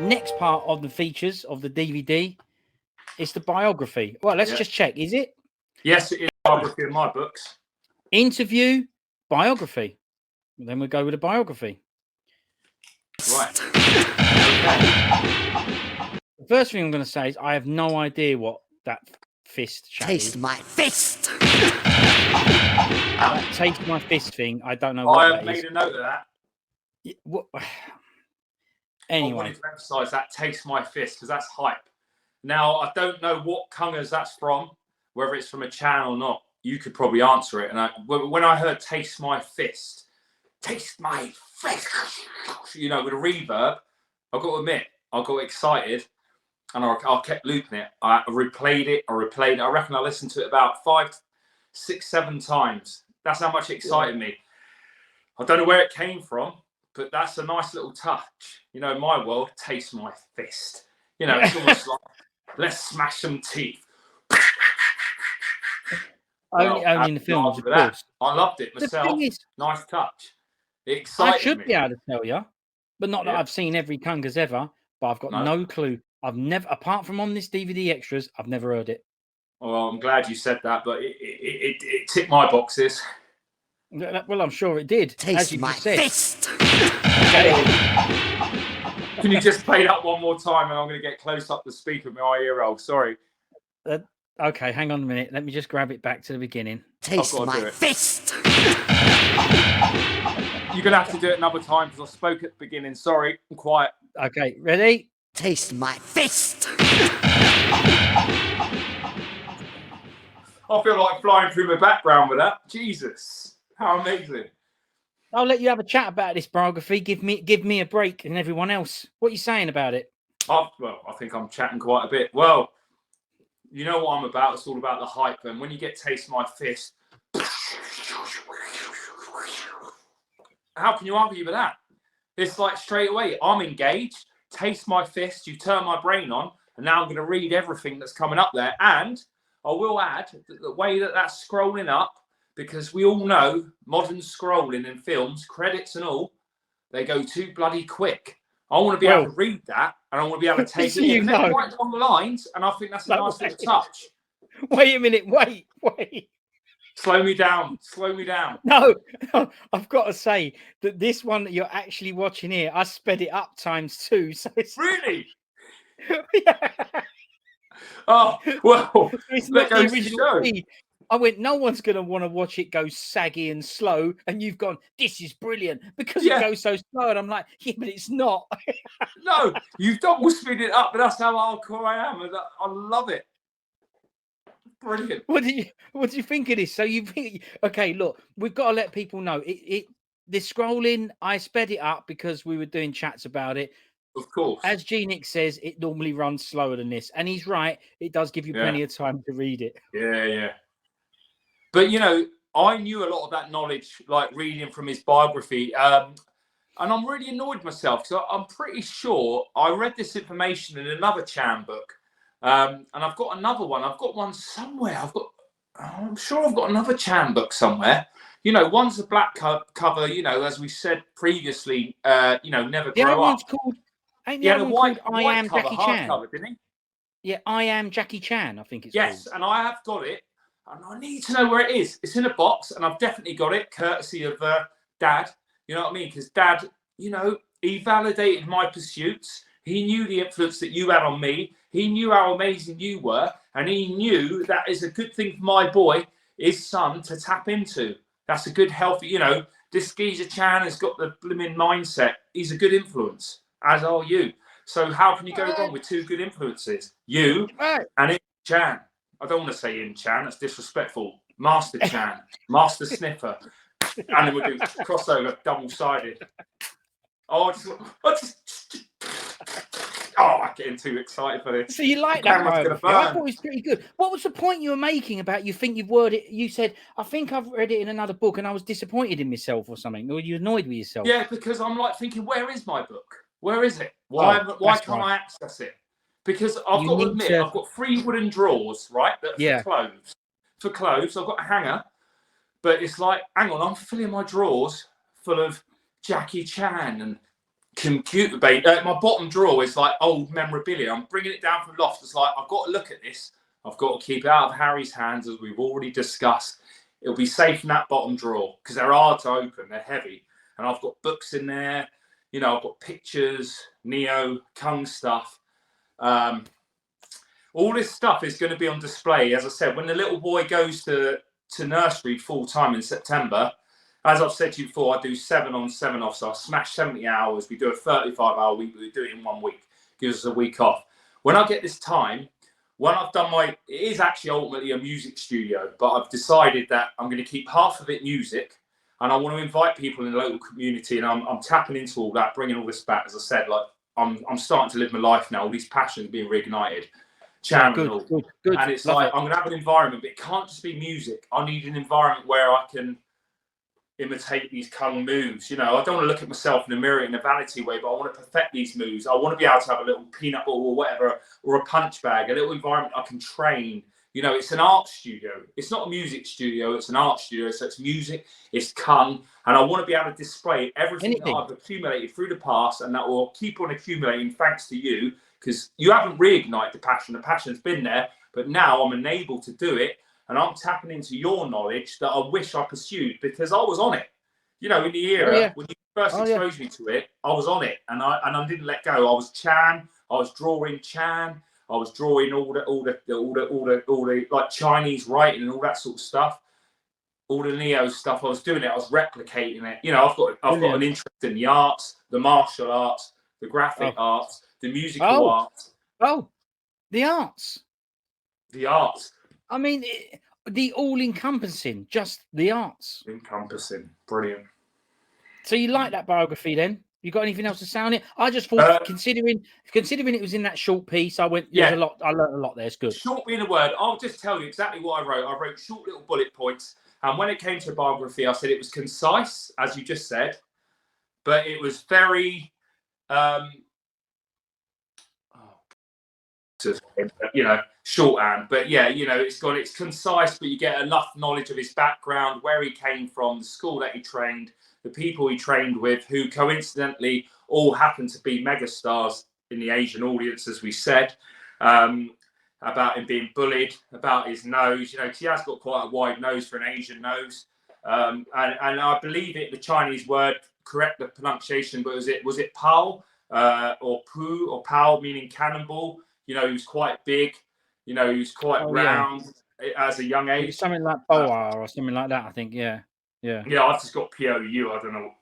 next part of the features of the DVD is the biography. Well, let's just check. Is it? Yes, it is biography in my books. Interview, biography. Then we'll go with a biography. Right. Okay. The first thing I'm going to say is I have no idea what that fist chat Taste is. my fist. That taste my fist thing. I don't know what I that have made is. a note of that. What? Anyway. I wanted to emphasise that taste my fist because that's hype. Now, I don't know what Kungas that's from, whether it's from a Chan or not. You could probably answer it. And when I heard taste my fist, with a reverb, I've got to admit, I got excited and I kept looping it. I replayed it. I reckon I listened to it about 5, 6, 7 times. That's how much it excited me. I don't know where it came from, but that's a nice little touch. In my world, taste my fist. It's almost like, let's smash some teeth. Only in the films, of course. I loved it myself. Nice touch. It excited me. I should be able to tell you, but not that I've seen every Kungas ever, but I've got no clue. I've never, apart from on this DVD extras, I've never heard it. Well, I'm glad you said that, but it ticked my boxes. Well, I'm sure it did. Taste my fist. Can you just play that one more time? And I'm going to get close up the speaker with my ear roll. Sorry. Okay, hang on a minute. Let me just grab it back to the beginning. Taste my fist. You're going to have to do it another time because I spoke at the beginning. Sorry, I'm quiet. Okay, ready? Taste my fist. I feel like flying through my background with that. Jesus, how amazing. I'll let you have a chat about this biography. Give me a break and everyone else. What are you saying about it? Well, I think I'm chatting quite a bit. Well, you know what I'm about. It's all about the hype. And when you get taste my fist, how can you argue with that? It's like straight away, I'm engaged. Taste my fist. You turn my brain on. And now I'm going to read everything that's coming up there. And I will add that the way that that's scrolling up, because we all know modern scrolling in films, credits and all, they go too bloody quick. I want to be able to read that, and I want to be able to take it in right along the lines, and I think that's a nice little touch. Wait a minute, wait. Slow me down. No, I've got to say that this one that you're actually watching here, I sped it up ×2. So it's really? Yeah. Oh, well, it's not the original speed. I went, no one's going to want to watch it go saggy and slow. And you've gone, this is brilliant because it goes so slow. And I'm like, yeah, but it's not. No, you've double speed it up, but that's how hardcore I am. I love it. Brilliant. What do you think of this? So you think, okay, look, we've got to let people know the scrolling, I sped it up because we were doing chats about it. Of course. As G-Nick says, it normally runs slower than this. And he's right. It does give you plenty of time to read it. Yeah. But, I knew a lot of that knowledge, like reading from his biography. And I'm really annoyed myself. So I'm pretty sure I read this information in another Chan book. And I've got another one. I've got one somewhere. I'm sure I've got another Chan book somewhere. One's a black cover, as we said previously, never the grow other one's up. called, The white I Am cover, Jackie Chan. cover, didn't he? Yeah, I Am Jackie Chan, I think it's called. And I have got it. And I need to know where it is. It's in a box, and I've definitely got it, courtesy of Dad. You know what I mean? Because Dad, he validated my pursuits. He knew the influence that you had on me. He knew how amazing you were. And he knew that is a good thing for my boy, his son, to tap into. That's a good, healthy, this geezer Chan has got the blooming mindset. He's a good influence, as are you. So how can you go wrong with two good influences? You and In Chan. I don't want to say In Chan. That's disrespectful. Master Chan. Master Sniffer. And then we'll do crossover, double-sided. I'm getting too excited for this. So you like that biography? I thought it was pretty good. What was the point you were making about you think you've worded it? You said, I think I've read it in another book and I was disappointed in myself or something. Or you annoyed with yourself? Yeah, because I'm like thinking, where is my book? Where is it? Why can't I access it? Because I've got to admit, I've got 3 wooden drawers, right? For clothes. For clothes, I've got a hanger. But it's like, hang on, I'm filling my drawers full of Jackie Chan and computer based. My bottom drawer is like old memorabilia. I'm bringing it down from loft. It's like, I've got to look at this. I've got to keep it out of Harry's hands, as we've already discussed. It'll be safe in that bottom drawer because they're hard to open. They're heavy. And I've got books in there. You know, I've got pictures, Neo, Kung stuff. All this stuff is going to be on display. As I said, when the little boy goes to nursery full time in September, as I've said to you before, I do 7 on, 7 off. So I smash 70 hours. We do a 35-hour week. We do it in 1 week. Gives us a week off. When I get this time, when I've done it is actually ultimately a music studio, but I've decided that I'm going to keep half of it music, and I want to invite people in the local community, and I'm tapping into all that, bringing all this back. As I said, like I'm starting to live my life now. All these passions being reignited. Channel, good. And it's Love like, it. I'm going to have an environment, but it can't just be music. I need an environment where I can imitate these Kung moves. You know, I don't want to look at myself in the mirror in a vanity way, but I want to perfect these moves. I want to be able to have a little peanut ball or whatever, or a punch bag, a little environment I can train. You know, it's an art studio. It's not a music studio. It's an art studio. So it's music, it's Kung, and I want to be able to display everything that I've accumulated through the past, and that will keep on accumulating thanks to you, because you haven't reignited the passion. The passion's been there, but now I'm enabled to do it. And I'm tapping into your knowledge that I wish I pursued, because I was on it. You know, in the era when you first exposed me to it, I was on it, and I didn't let go. I was Chan. I was drawing Chan. I was drawing all the like Chinese writing and all that sort of stuff. All the Neo stuff. I was doing it. I was replicating it. You know, I've got an interest in the arts, the martial arts, the graphic arts, the musical arts. Oh, the arts. The arts. I mean, the all-encompassing, just the arts. Encompassing, brilliant. So you like that biography then? You got anything else to say on it? I just thought, considering it was in that short piece, I went. There's a lot. I learned a lot there. It's good. Short being a word, I'll just tell you exactly what I wrote. I wrote short little bullet points, and when it came to a biography, I said it was concise, as you just said, but it was very, shorthand. But yeah, you know, it's concise, but you get enough knowledge of his background, where he came from, the school that he trained, the people he trained with, who coincidentally all happen to be megastars in the Asian audience, as we said. About him being bullied, about his nose, you know, because he has got quite a wide nose for an Asian nose. And I believe the Chinese word, correct the pronunciation, but was it Pao or Pu or Pao, meaning cannonball? You know, he was quite big. You know, he was quite round as a young age. Something like Boa or something like that, I think. Yeah. Yeah, I've just got P-O-U. I don't know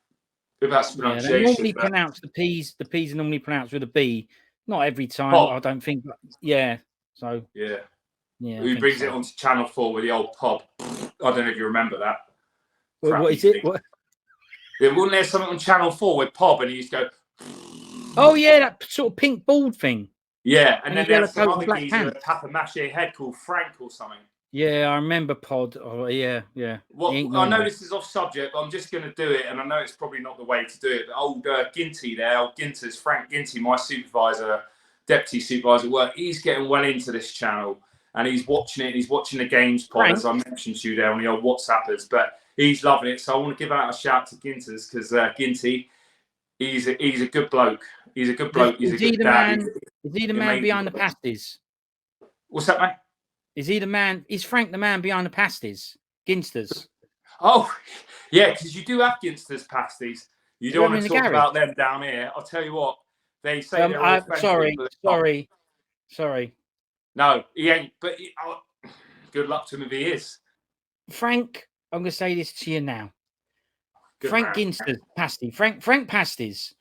if that's pronunciation. They normally pronounce the P's are normally pronounced with a B. Not every time, I don't think. Yeah. So. Yeah. Who brings it onto Channel 4 with the old Pob? I don't know if you remember that. What is it? Wasn't there something on Channel 4 with Pob, and he used to go... Oh, yeah, that sort of pink bald thing. Yeah, and then there's some other geezer with a papier-mâché head called Frank or something. Yeah, I remember Pod. Oh, yeah. Well, I know this is off subject, but I'm just going to do it, and I know it's probably not the way to do it, but old Ginty there, Frank Ginty, my supervisor, deputy supervisor at work, he's getting well into this channel, and he's watching it, he's watching the games pod, as I mentioned to you there on the old WhatsAppers, but he's loving it, so I want to give out a shout to Ginters, because Ginty, he's a good bloke. He's a good bloke. He's a good dad. Is he the man behind the pasties? What's that, mate? Is he the man? Is Frank the man behind the pasties? Ginsters. Oh, yeah, because you do have Ginsters pasties. You don't want to talk about them down here. I'll tell you what. They say they're sorry. No, he ain't. But good luck to him if he is. Frank, I'm going to say this to you now. Frank Ginsters pasty. Frank pasties.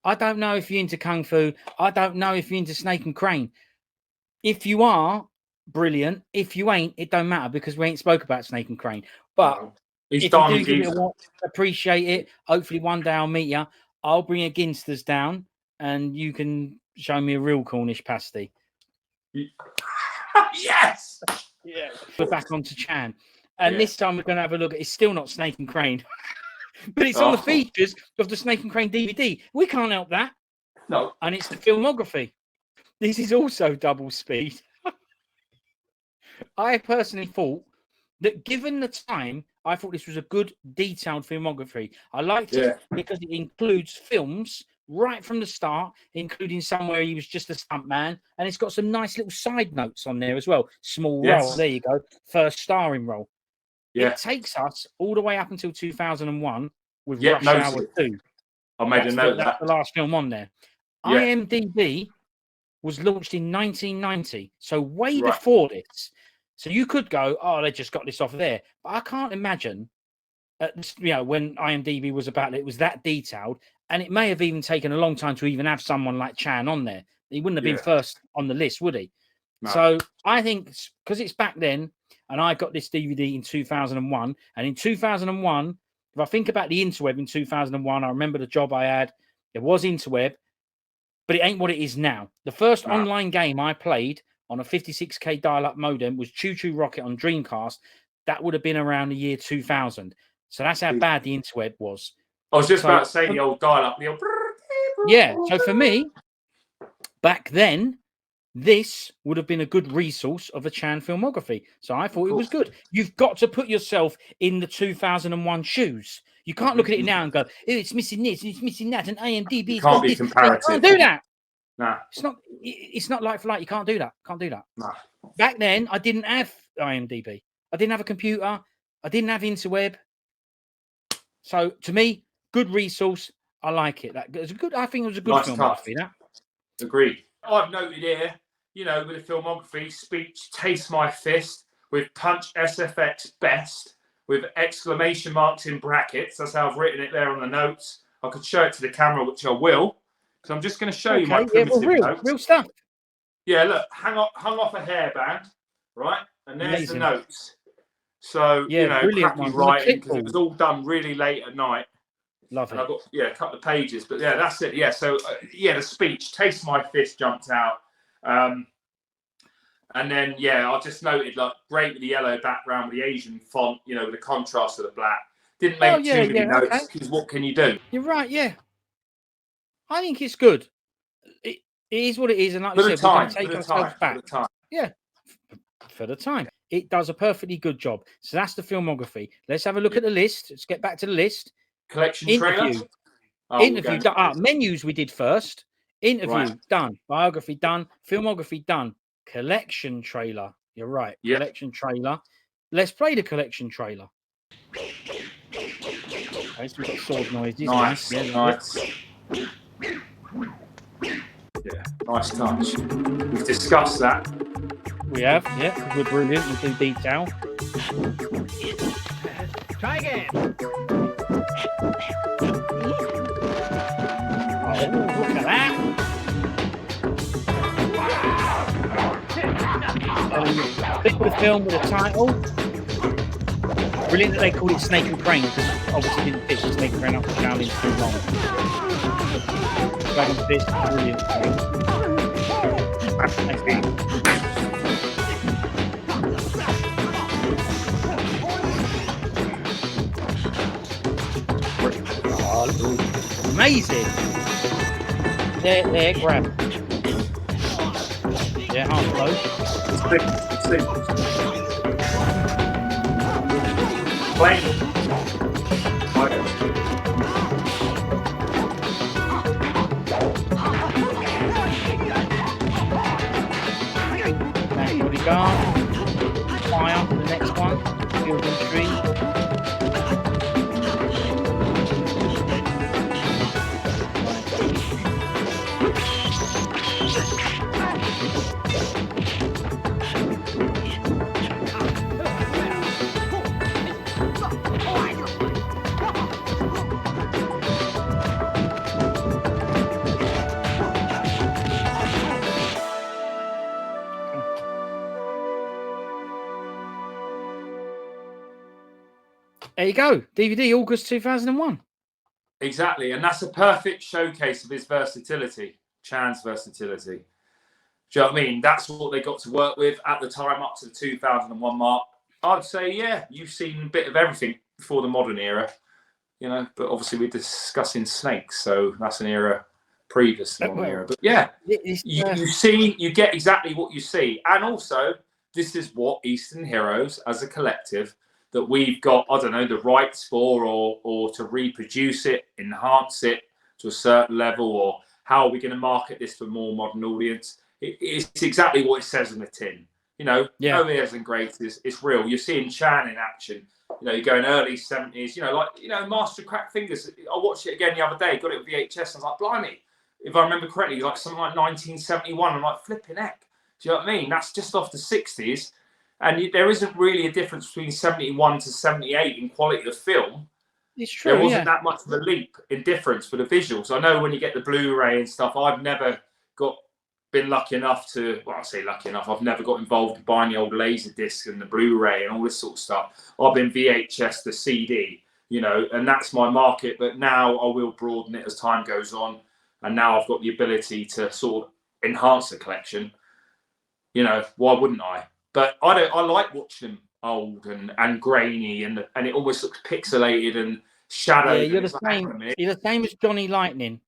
I don't know if you're into Kung Fu. I don't know if you're into Snake and Crane. If you are, brilliant. If you ain't, it don't matter, because we ain't spoke about Snake and Crane. But if you do give it a watch, appreciate it. Hopefully one day I'll meet you. I'll bring a Ginsters down and you can show me a real Cornish pasty. Yes! Yeah. We're back onto Chan. And this time we're going to have a look at, it's still not Snake and Crane. But it's on the features of the Snake and Crane DVD. We can't help that. No. And it's the filmography. This is also double speed. I personally thought that, given the time, I thought this was a good, detailed filmography. I liked it because it includes films right from the start, including somewhere he was just a stuntman, and it's got some nice little side notes on there as well. Small role, there you go, first starring role. Yeah. It takes us all the way up until 2001 with Yeah, Rush Hour 2. I made a note of that. That's the last film on there. Yeah. IMDb was launched in 1990, so way before this. So you could go, oh, they just got this off there. But I can't imagine, when IMDb was about it was that detailed, and it may have even taken a long time to even have someone like Chan on there. He wouldn't have been first on the list, would he? No. So I think because it's back then, and I got this DVD in 2001, and in 2001, if I think about the interweb in 2001, I remember the job I had. There was interweb, but it ain't what it is now. The first online game I played on a 56k dial-up modem was Choo Choo Rocket on Dreamcast. That would have been around the year 2000. So that's how bad the interweb was. I was just about to say the old dial-up. Yeah. So for me, back then, this would have been a good resource of a Chan filmography. So I thought it was good. You've got to put yourself in the 2001 shoes. You can't look at it now and go, oh, it's missing this, it's missing that, and IMDb is can't be comparative. You can't do that. No. It's not like for like. You can't do that. Can't do that. No. Back then, I didn't have IMDb. I didn't have a computer. I didn't have interweb. So to me, good resource. I like it. That was good. I think it was a good filmography. That. Agreed. I've noted here, with the filmography, speech, taste my fist, with punch SFX best, with exclamation marks in brackets. That's how I've written it there on the notes. I could show it to the camera, which I will, because I'm just going to show you my primitive notes. Real stuff. Yeah, look, hung off a hairband, right? And there's the notes. So, cracky writing, because it was all done really late at night. Love it. And I've got, a couple of pages, but yeah, that's it. Yeah, so, the speech, taste my fist jumped out. And then, I just noted, like, great with the yellow background, with the Asian font, with the contrast of the black. Didn't make too many notes, because what can you do? You're right, yeah. I think it's good. It is what it is, and like you said, we're going to take ourselves back. For the time. Yeah, for the time. It does a perfectly good job. So that's the filmography. Let's have a look at the list. Let's get back to the list. Collection trailer. Interview done. Menus we did first. Interview done. Biography done. Filmography done. Collection trailer. You're right. Yep. Collection trailer. Let's play the collection trailer. Okay, so we've got sword noises. Nice. Yeah, nice touch. We've discussed that. We have, yeah. We're brilliant. We do detail. Try again. Oh, look at that. Stick with the film with a title. Brilliant that they called it Snake and Crane, because obviously didn't fit Snake and Crane up the Shaolin too long. Dragon's Fist, brilliant. Amazing. There, grab. Yeah, half low. Play. Bodyguard. Fire for the next one. Building tree. There you go. DVD, August 2001. Exactly. And that's a perfect showcase of his versatility, Chan's versatility. Do you know what I mean? That's what they got to work with at the time up to the 2001 mark. I'd say, yeah, you've seen a bit of everything before the modern era, but obviously we're discussing snakes. So that's an era previous to the modern era. But yeah, you get exactly what you see. And also, this is what Eastern Heroes as a collective that we've got, I don't know, the rights for or to reproduce it, enhance it to a certain level, or how are we going to market this for a more modern audience? It's exactly what it says on the tin. You know, no airs and grates. It's real. You're seeing Chan in action. You know, you're going early 70s. You know, like, you know, Master of Crack Fingers. I watched it again the other day. Got it with VHS. I was like, blimey. If I remember correctly, like something like 1971. I'm like, flipping heck. Do you know what I mean? That's just off the 60s. And there isn't really a difference between 71 to 78 in quality of film. It's true. There wasn't that much of a leap in difference for the visuals. I know when you get the Blu Ray and stuff, I've never been lucky enough to, well, I say lucky enough, I've never got involved in buying the old laser disc and the Blu Ray and all this sort of stuff. I've been VHS to CD, you know, and that's my market. But now I will broaden it as time goes on. And now I've got the ability to sort of enhance the collection. You know, why wouldn't I? But I like watching them old and grainy, and it almost looks pixelated and shadowed. Yeah, you're the same. You're the same as Johnny Lightning.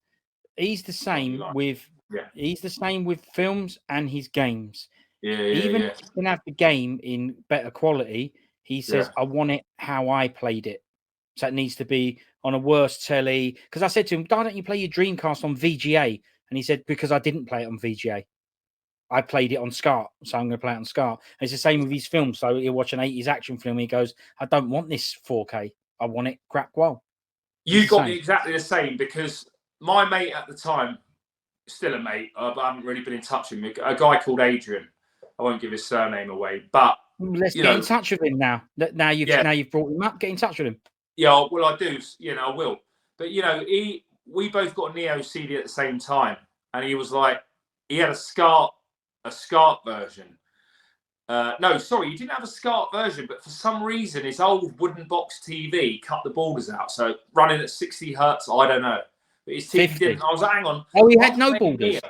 He's the same with he's the same with films and his games. Even if you can have the game in better quality, he says, I want it how I played it. So it needs to be on a worse telly. Because I said to him, why don't you play your Dreamcast on VGA? And he said, because I didn't play it on VGA. I played it on SCART, so I'm going to play it on SCART. And it's the same with his films. So he'll watch an 80s action film. And he goes, I don't want this 4K. I want it crack well. You got me exactly the same, because my mate at the time, still a mate, but I haven't really been in touch with him, a guy called Adrian. I won't give his surname away, but let's get in touch with him now. Now you've brought him up. Get in touch with him. Yeah, well, I do. You know, I will. But you know, we both got a Neo CD at the same time, and he was like, he had a SCART version. No, sorry, he didn't have a SCART version, but for some reason, his old wooden box TV cut the borders out, so running at 60 hertz. I don't know, but his TV 50. didn't. I was like, hang on. Oh, he had no borders.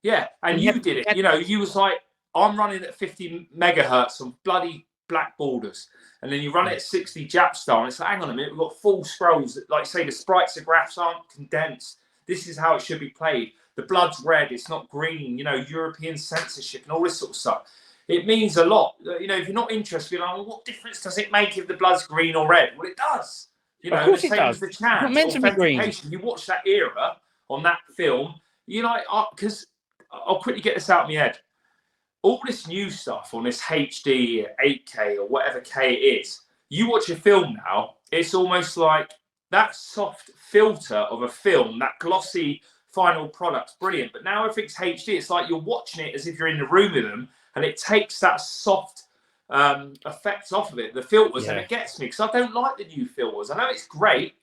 Yeah, and you did it. You know, you was like, I'm running at 50 megahertz on bloody black borders, and then you run it at 60 Jap style, and it's like, hang on a minute, we've got full scrolls. Like, say, the sprites and graphs aren't condensed. This is how it should be played. The blood's red, it's not green. You know, European censorship and all this sort of stuff. It means a lot. You know, if you're not interested, you're like, well, what difference does it make if the blood's green or red? Well, it does. You know, of course the it same does. as the chance. It's not meant to be green. You watch that era on that film, you like, because I'll quickly get this out of my head. All this new stuff on this HD, 8K, or whatever K it is, you watch a film now, it's almost like that soft filter of a film, that glossy final product's brilliant. But now everything's HD, it's like you're watching it as if you're in the room with them, and it takes that soft effects off of it, the filters, and it gets me, because I don't like the new filters. I know it's great,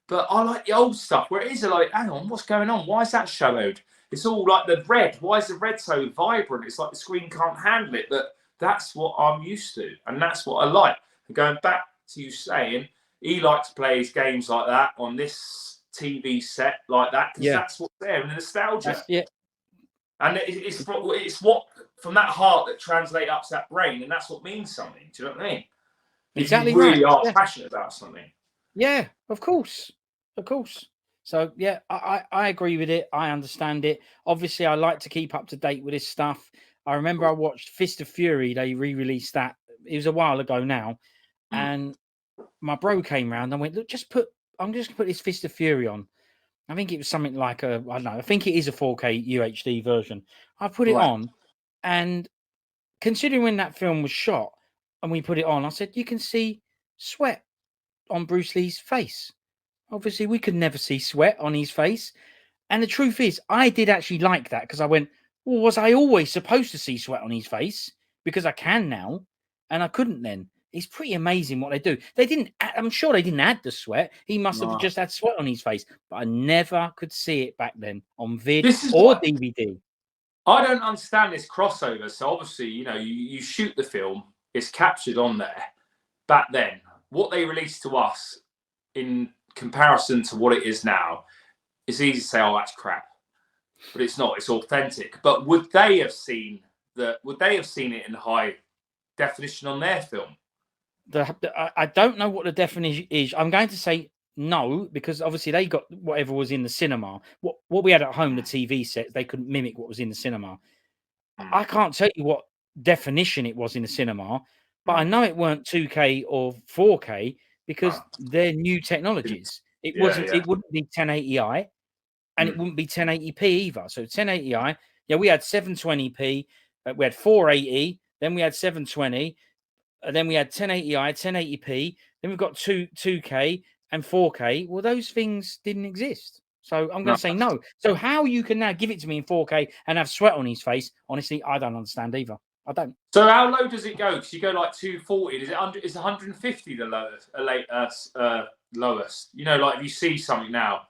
but I like the old stuff where it is like, hang on, what's going on? Why is that shadowed? It's all like the red. Why is the red so vibrant? It's like the screen can't handle it. But that's what I'm used to, and that's what I like. And going back to you saying, he likes to play his games like that on this TV set like that, because that's what's there, and the nostalgia. And it's what from that heart that translates up to that brain, and that's what means something. Do you know what I mean? Exactly. You really are passionate about something. Yeah, of course. So yeah, I agree with it. I understand it. Obviously, I like to keep up to date with this stuff. I remember I watched Fist of Fury. They re-released that. It was a while ago now, and my bro came round and went, "Look, I'm just gonna put this Fist of Fury on." I think it was something like I don't know. I think it is a 4K UHD version. I put it on, and considering when that film was shot, and we put it on, I said, "You can see sweat on Bruce Lee's face." Obviously, we could never see sweat on his face. And the truth is, I did actually like that, because I went, well, was I always supposed to see sweat on his face? Because I can now, and I couldn't then. It's pretty amazing what they do. I'm sure they didn't add the sweat. He must have just had sweat on his face. But I never could see it back then on vid or DVD. I don't understand this crossover. So obviously, you know, you shoot the film, it's captured on there. Back then, what they released to us in comparison to what it is now, it's easy to say, oh, that's crap, but it's not. It's authentic. But would they have seen it in high definition on their film? I don't know what the definition is. I'm going to say no, because obviously they got whatever was in the cinema. What we had at home, the TV sets, they couldn't mimic what was in the cinema. I can't tell you what definition it was in the cinema, but I know it weren't 2K or 4K, because they're new technologies. It wouldn't be 1080i. and it wouldn't be 1080p either. So 1080i, yeah, we had 720p, we had 480, then we had 720, and then we had 1080i, 1080p, then we've got 2K and 4K. Well, those things didn't exist. So I'm going to say no. So how you can now give it to me in 4K and have sweat on his face, honestly, I don't understand either. I don't. So how low does it go? Because you go like 240. Is it 150 the lowest? Lowest. You know, like if you see something now,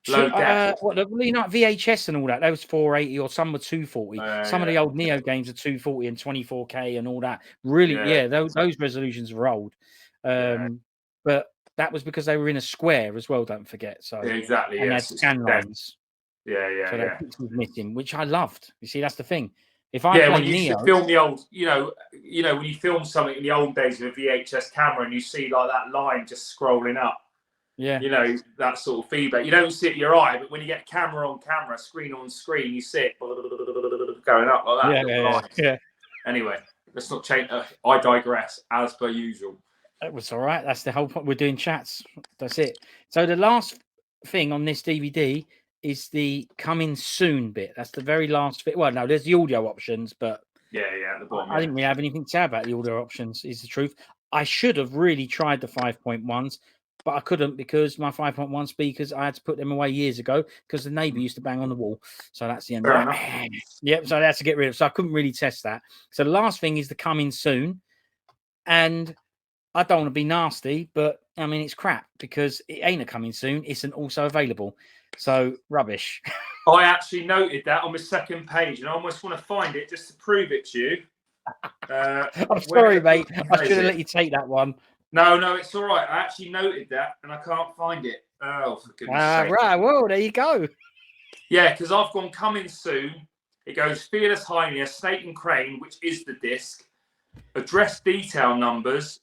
low def. You know, VHS and all that. Those 480 or some were 240. Some of the old Neo games are 240 and 24K and all that. Really, those resolutions were old. But that was because they were in a square as well. Don't forget. So exactly. And had scan lines. So that was missing, which I loved. You see, that's the thing. If when you used to film the old, you know, when you film something in the old days with a VHS camera and you see like that line just scrolling up, you know, that sort of feedback. You don't see it with your eye, but when you get camera on camera, screen on screen, you see it going up like that. Yeah. Anyway, let's not change. I digress, as per usual. That was all right. That's the whole point. We're doing chats. That's it. So the last thing on this DVD is the coming soon bit. That's the very last bit. Well, no, there's the audio options, but at the bottom. I didn't really have anything to say about the audio options, is the truth. I should have really tried the 5.1s, but I couldn't because my 5.1 speakers, I had to put them away years ago because the neighbour used to bang on the wall. So that's the end of that. Yep, so that's to get rid of. So I couldn't really test that. So the last thing is the coming soon. And I don't want to be nasty, but I mean, it's crap because it ain't a coming soon. It's an also available. So rubbish. I actually noted that on the second page, and I almost want to find it just to prove it to you. I'm sorry, mate. I should have let you take that one. No, it's all right. I actually noted that, and I can't find it. Oh, for goodness sake. Right, well, there you go. Yeah, because I've gone coming soon. It goes Fearless Highness, Snake and Crane, which is the disc. Address detail numbers.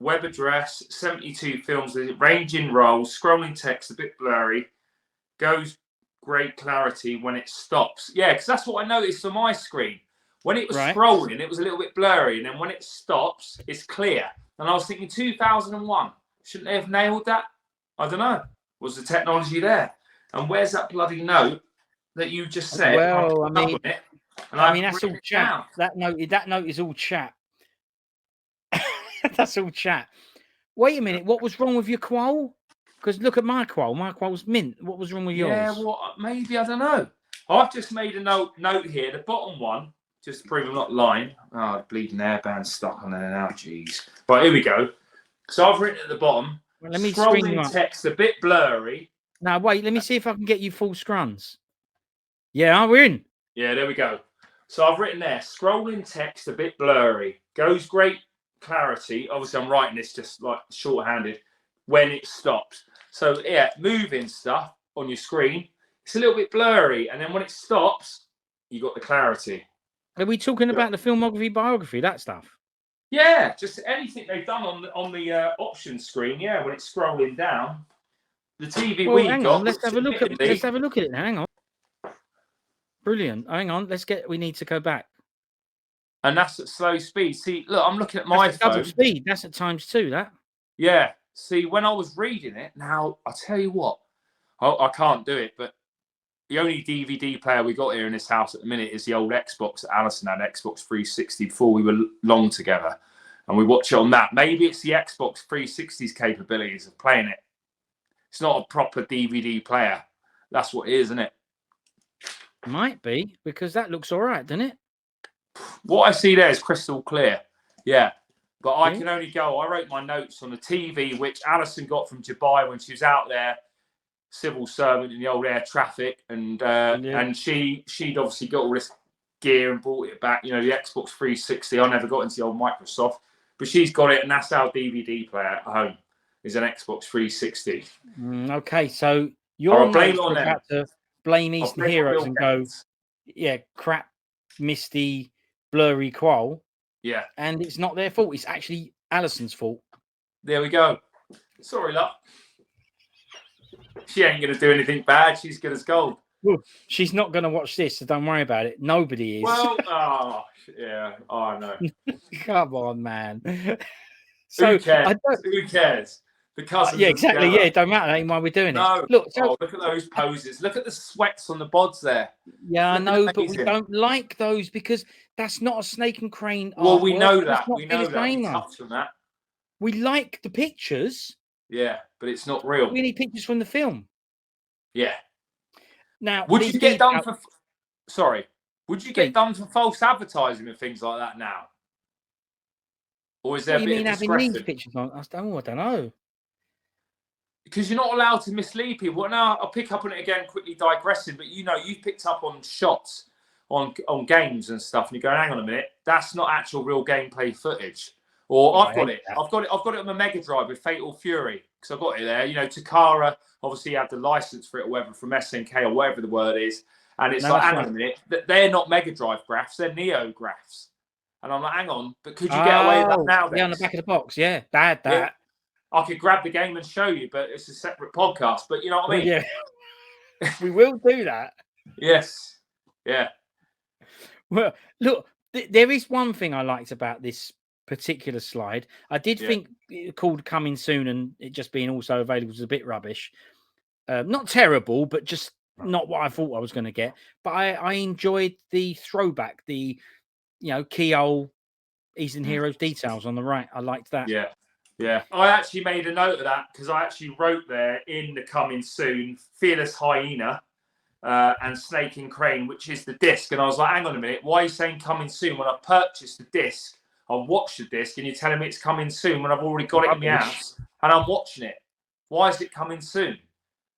Web address, 72 films, ranging roles, scrolling text, a bit blurry. Goes great clarity when it stops. Yeah, because that's what I noticed on my screen. When it was scrolling, it was a little bit blurry. And then when it stops, it's clear. And I was thinking 2001. Shouldn't they have nailed that? I don't know. Was the technology there? And where's that bloody note that you just said? Well, I mean, that's all chat. That note is all chat. That's all chat. Wait a minute. What was wrong with your quoll? Because look at my quoll. My quoll's mint. What was wrong with yours? Yeah, well, maybe, I don't know. I've just made a note here. The bottom one, just to prove I'm not lying. Oh, the bleeding hairband stuck on there now. Jeez. Right, here we go. So I've written at the bottom. Well, let me scrolling text, a bit blurry. Now, wait. Let me see if I can get you full scruns. Yeah, we're in. Yeah, there we go. So I've written there, scrolling text, a bit blurry. Goes great clarity. Obviously, I'm writing this just like shorthanded. When it stops. So yeah, moving stuff on your screen, it's a little bit blurry, and then when it stops, you got the clarity. Are we talking about the filmography, biography, that stuff? Yeah, just anything they've done on the option screen. Yeah, when it's scrolling down, the TV hang on, let's have a look at it now. Hang on. Brilliant. Hang on, we need to go back. And that's at slow speed. See, look, I'm looking at my phone. Double speed. That's at ×2. That. Yeah. See, when I was reading it, now I'll tell you what, I can't do it, but the only DVD player we got here in this house at the minute is the old Xbox. Alison had Xbox 360 before we were long together, and we watch it on that. Maybe it's the Xbox 360's capabilities of playing it. It's not a proper DVD player. That's what it is, isn't it? Might be, because that looks all right, doesn't it? What I see there is crystal clear. Yeah. But I can only go. I wrote my notes on the TV, which Alison got from Dubai when she was out there, civil servant in the old air traffic, and she'd obviously got all this gear and brought it back. You know, the Xbox 360. I never got into the old Microsoft, but she's got it, and that's our DVD player at home. Is an Xbox 360. Okay, so you're about to blame Eastern Heroes and go, crap, misty, blurry quoll. Yeah. And it's not their fault. It's actually Alison's fault. There we go. Sorry, love. She ain't going to do anything bad. She's good as gold. Well, she's not going to watch this, so don't worry about it. Nobody is. Well, I know. Come on, man. Who cares? Who cares? because Yeah, exactly. Yeah, it don't matter anymore. We're doing No. it. Look, so Look at those poses. Look at the sweats on the bods there. yeah, I Looking know, but we amazing. don't like those because that's not a snake and crane Well, we artwork. know That's that. not We know Phyllis that. We Rayner. touched on that. We like the pictures. Yeah, but it's not real. We need pictures from the film. Yeah. Now, Would these you get done detail- for? Sorry. Would you get done for false advertising and things like that now? Or is there What a do you bit mean of having these discretion? pictures on? I don't know. Because you're not allowed to mislead people. Now I'll pick up on it again, quickly digressing. But you've picked up on shots on games and stuff, and you're going, hang on a minute, that's not actual real gameplay footage. Or Yeah, I've got it on my Mega Drive with Fatal Fury because I've got it there. Takara obviously had the license for it, or whatever, from SNK or whatever the word is, and it's like, hang on a minute, they're not Mega Drive graphs, they're Neo graphs, and I'm like, hang on, but could you get away with that now? Yeah, on the back of the box, yeah, bad that. Yeah. I could grab the game and show you, but it's a separate podcast. But you know what I mean? Yeah, we will do that. Yes. Yeah. Well, look, there is one thing I liked about this particular slide. I did think it called coming soon and it just being also available was a bit rubbish. Not terrible, but just not what I thought I was going to get. But I enjoyed the throwback, the keyhole Eastern Heroes details on the right. I liked that. Yeah. Yeah. I actually made a note of that because I actually wrote there in the coming soon, Fearless Hyena and Snake and Crane, which is the disc. And I was like, hang on a minute, why are you saying coming soon when I purchased the disc? I watched the disc and you're telling me it's coming soon when I've already got it in my house and I'm watching it. Why is it coming soon?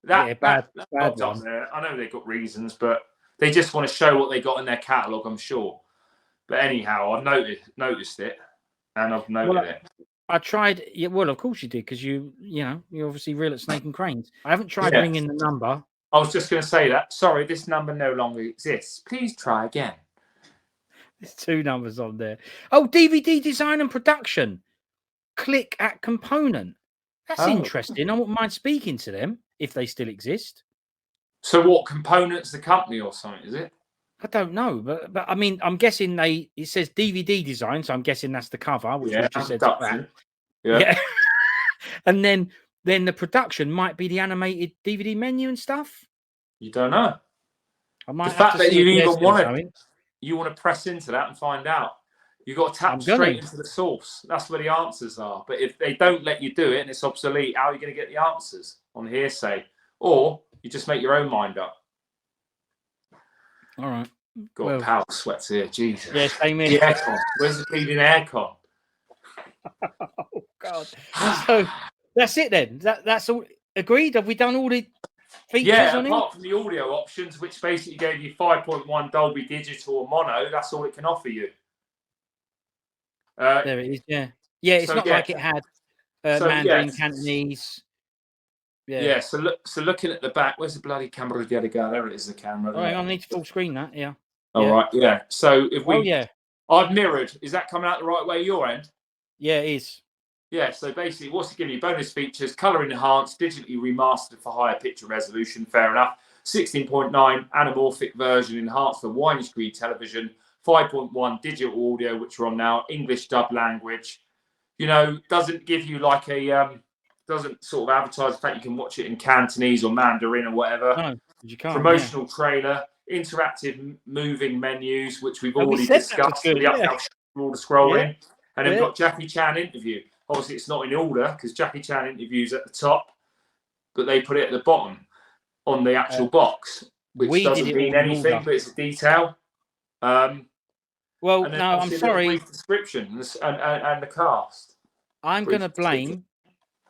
That bad up there. I know they've got reasons, but they just want to show what they got in their catalogue, I'm sure. But anyhow, I've noticed it and I've noted it. I tried. Yeah, well, of course you did, because you're obviously real at Snake and Cranes. I haven't tried ringing the number. I was just going to say that. Sorry, this number no longer exists. Please try again. There's 2 numbers on there. Oh, DVD design and production. Click at component. That's interesting. I wouldn't mind speaking to them if they still exist. So what, Components the company or something, is it? I don't know, but I mean, I'm guessing it says DVD design, so I'm guessing that's the cover, which we just said that. Yeah. And then the production might be the animated DVD menu and stuff. You don't know. I might the fact that you even want to press into that and find out. You've got to tap straight into the source. That's where the answers are. But if they don't let you do it and it's obsolete, how are you going to get the answers on hearsay? Or you just make your own mind up. All right. Got power sweats here, Jesus. Yeah, same here. The aircon. Where's the bleeding aircon? Oh God. So that's it then. That's all agreed. Have we done all the features on it? Apart from the audio options, which basically gave you 5.1 Dolby Digital or mono, that's all it can offer you. There it is. Yeah. Yeah. It's not like it had Mandarin, Cantonese. Yeah. So looking at the back, where's the bloody camera? The other guy. There it is. The camera. Oh, hang on, I need to full screen that. Yeah. All right. Yeah. So if we, yeah, I've mirrored. Is that coming out the right way? Your end? Yeah, it is. Yeah. So basically, what's it giving you? Bonus features: color enhanced, digitally remastered for higher picture resolution. Fair enough. 16.9 anamorphic version enhanced for widescreen television. 5.1 digital audio, which we're on now. English dub language. Doesn't give you like a doesn't sort of advertise the fact you can watch it in Cantonese or Mandarin or whatever. No, you can't. Promotional trailer, interactive moving menus, which we've already discussed. All the scrolling. And then we've got Jackie Chan interview. Obviously, it's not in order because Jackie Chan interview's at the top, but they put it at the bottom on the actual box, which doesn't mean anything, but it's a detail. Well, no, I'm sorry. Brief description and the cast. I'm going to blame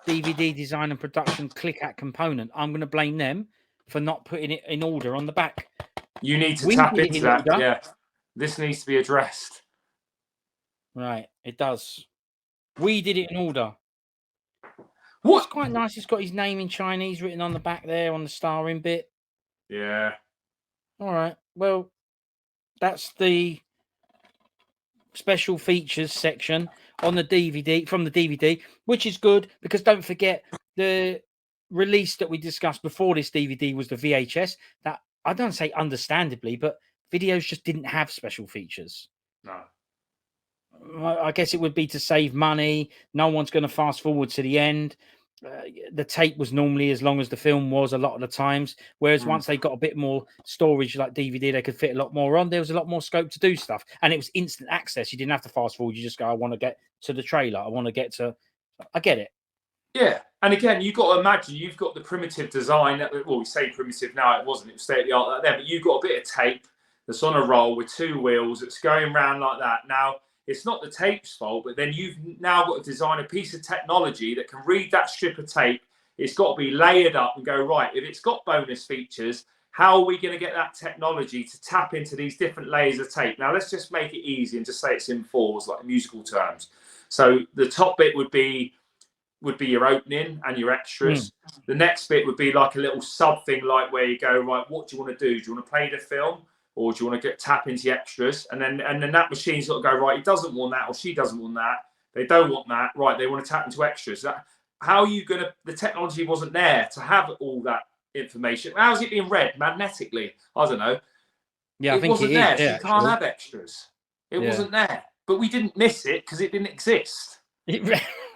DVD design and production click at component. I'm going to blame them for not putting it in order on the back. You need to tap into that. Yeah, this needs to be addressed. Right, it does. We did it in order. What's quite nice? It's got his name in Chinese written on the back there on the starring bit. Yeah. All right. Well, that's the special features section on the DVD from the DVD, which is good because don't forget the release that we discussed before this DVD was the VHS. That I don't say understandably, but videos just didn't have special features. No. I guess it would be to save money. No one's going to fast forward to the end. the tape was normally as long as the film was a lot of the times. Whereas once they got a bit more storage, like DVD, they could fit a lot more on. There was a lot more scope to do stuff, and it was instant access. You didn't have to fast forward. You just go, I want to get to the trailer. I want to get to. I get it. Yeah, and again, you've got to imagine you've got the primitive design. Well, we say primitive now. It wasn't. It was state of the art like then. But you've got a bit of tape that's on a roll with 2 wheels. It's going around like that. Now, it's not the tape's fault, but then you've now got to design a piece of technology that can read that strip of tape. It's got to be layered up and go, right, if it's got bonus features, how are we going to get that technology to tap into these different layers of tape? Now, let's just make it easy and just say it's in fours, like musical terms. So the top bit would be your opening and your extras. The next bit would be like a little sub thing, like where you go, right, what do you want to do? Do you want to play the film, or do you want to tap into the extras? And then that machine's got to go, right, he doesn't want that, or she doesn't want that. They don't want that, right? They want to tap into extras. How are you going to? The technology wasn't there to have all that information. How's it being read magnetically? I don't know. Yeah, I think wasn't it there. is. So Yeah, you can't have extras. It wasn't there, but we didn't miss it because it didn't exist.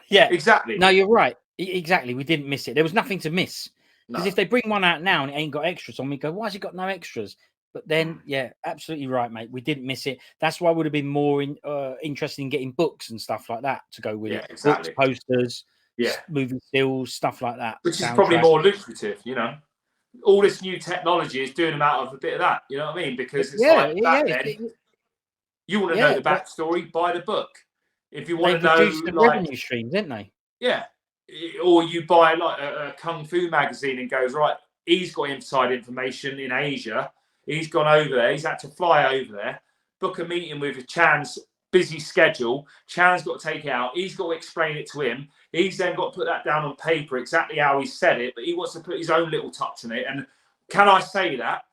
Yeah, exactly. No, you're right. Exactly. We didn't miss it. There was nothing to miss. Because if they bring one out now and it ain't got extras on, we go, why has it got no extras? But then, yeah, absolutely right, mate. We didn't miss it. That's why I would have been more interested in getting books and stuff like that to go with it. Exactly. Books, posters, yeah, movie stills, stuff like that. Which is probably more lucrative, you know. All this new technology is doing them out of a bit of that, you know what I mean? Because it's like back then, you want to know the backstory, buy the book. If you want to know, the revenue streams, didn't they? Yeah. Or you buy like a kung fu magazine and goes, right, he's got inside information in Asia. He's gone over there. He's had to fly over there, book a meeting with Chan's busy schedule. Chan's got to take it out. He's got to explain it to him. He's then got to put that down on paper exactly how he said it, but he wants to put his own little touch on it. And can I say that?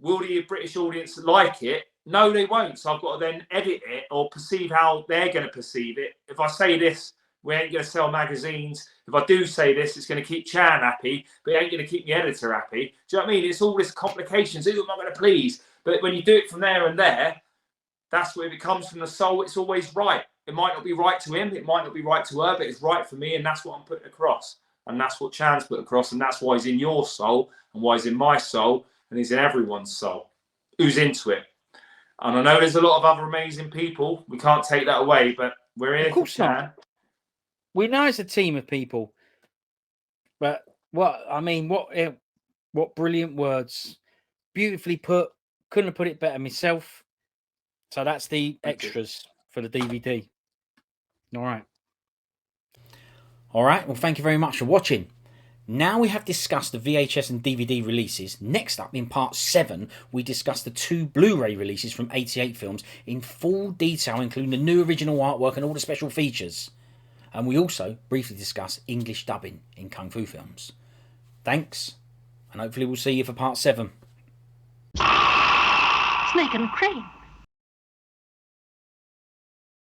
Will the British audience like it? No, they won't. So I've got to then edit it or perceive how they're going to perceive it. If I say this, we ain't going to sell magazines. If I do say this, it's going to keep Chan happy, but it ain't going to keep the editor happy. Do you know what I mean? It's all this complications. Who am I going to please? But when you do it from there and there, that's where it comes from the soul. It's always right. It might not be right to him. It might not be right to her, but it's right for me. And that's what I'm putting across. And that's what Chan's put across. And that's why he's in your soul and why he's in my soul. And he's in everyone's soul who's into it. And I know there's a lot of other amazing people. We can't take that away, but we're here for Chan. We know it's a team of people, but what brilliant words, beautifully put. Couldn't have put it better myself. So that's the extras for the DVD. All right. Well, thank you very much for watching. Now we have discussed the VHS and DVD releases. Next up, in part 7, we discuss the 2 Blu Ray releases from 88 films in full detail, including the new original artwork and all the special features. And we also briefly discuss English dubbing in Kung Fu films. Thanks, and hopefully we'll see you for part 7. Snake and Crane.